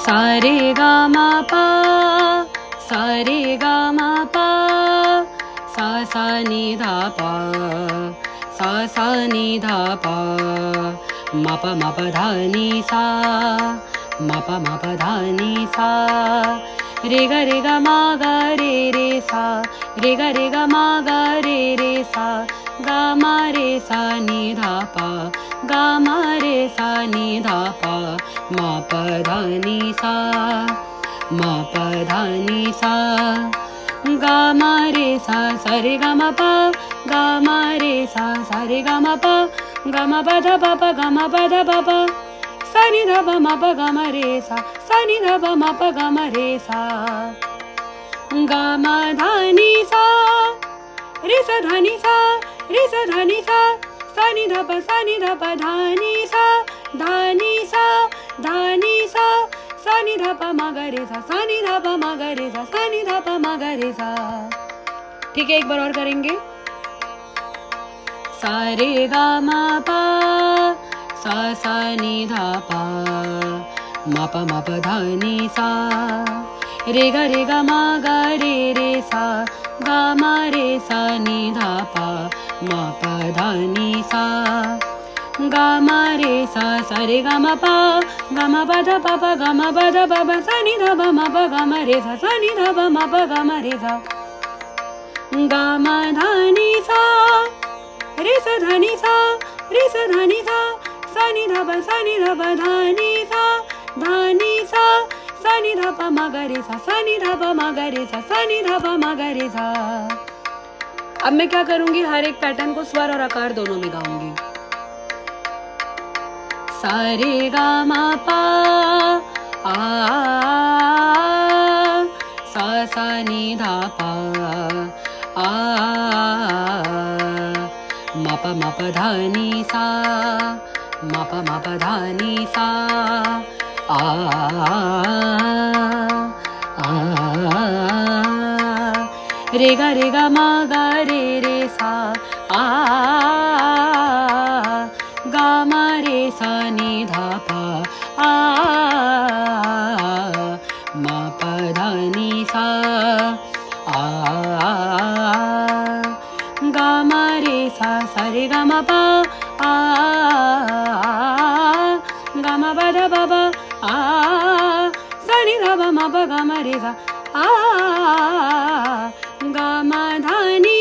सा रे गा मा पा, सा रे गा मा पा, सा सा नि धा पा, सा सा नि धा पा, मा प धा नि सा, मा प धा नि सा, रे गा मा गा रे सा, रे गा मा गा रे सा, गा मा रे सा नि धा पा, गा मा रे सा नि धा पा, मा प धा नि सा, मा प धा नि सा, गा मा रे सा सा रे गा मा पा, गा मा रे सा सा रे गा मा पा, गा मा प धा पा गा मा प धा पा, सा नि धा पा मा प गा मा रे सा, सा नि धा पा मा प गा मा रे सा, गा मा धा नि सा, रे सा धा नि सा, रे सा धा नि सा, सा नि धा पा धा नि सा, धा नि सा, धा नि सा, सा नि धा पा मा गा रे सा, सा नि धा पा मा गा रे सा, सा नि धा पा मा गा रे सा। ठीक है, एक बार और करेंगे। सा रे गा मा पा, सा सा नि धा पा, मा प धा नि सा, रे गा मा गा रे सा, गा मा रे सा नि धा पा, मा प धा नि सा, गा मा रे सा सा रे गा मा पा, गा मा प धा पा गा मा प धा पा, सा नि धा पा मा प गा मा रे सा, सा नि धा पा मा प गा मा रे सा, गा मा धा नि सा, रे सा धा नि सा, रे सा धा नि सा, सा नि धा पा धा नि सा, धा नि सा, सा नि धा पा मा गा रे सा, सा नि धा पा मा गा रे सा, सा नि धा पा मा गा रे सा। अब मैं क्या करूंगी, हर एक पैटर्न को स्वर और आकार दोनों में गाऊंगी। सा रे गा मा पा, आ सा सा नि धा पा, आ मा प धा नि सा, मा प धा नि सा, आ रे गा मा गा रे सा, आ गा मा रे सा नि धा पा, आ मा प धा नि सा, आ गा मा रे सा सा रे गा मा पा, आ गा मा प धा पा, आ सा नि धा पा मा प गा मा रे सा, आ गा मा धा नि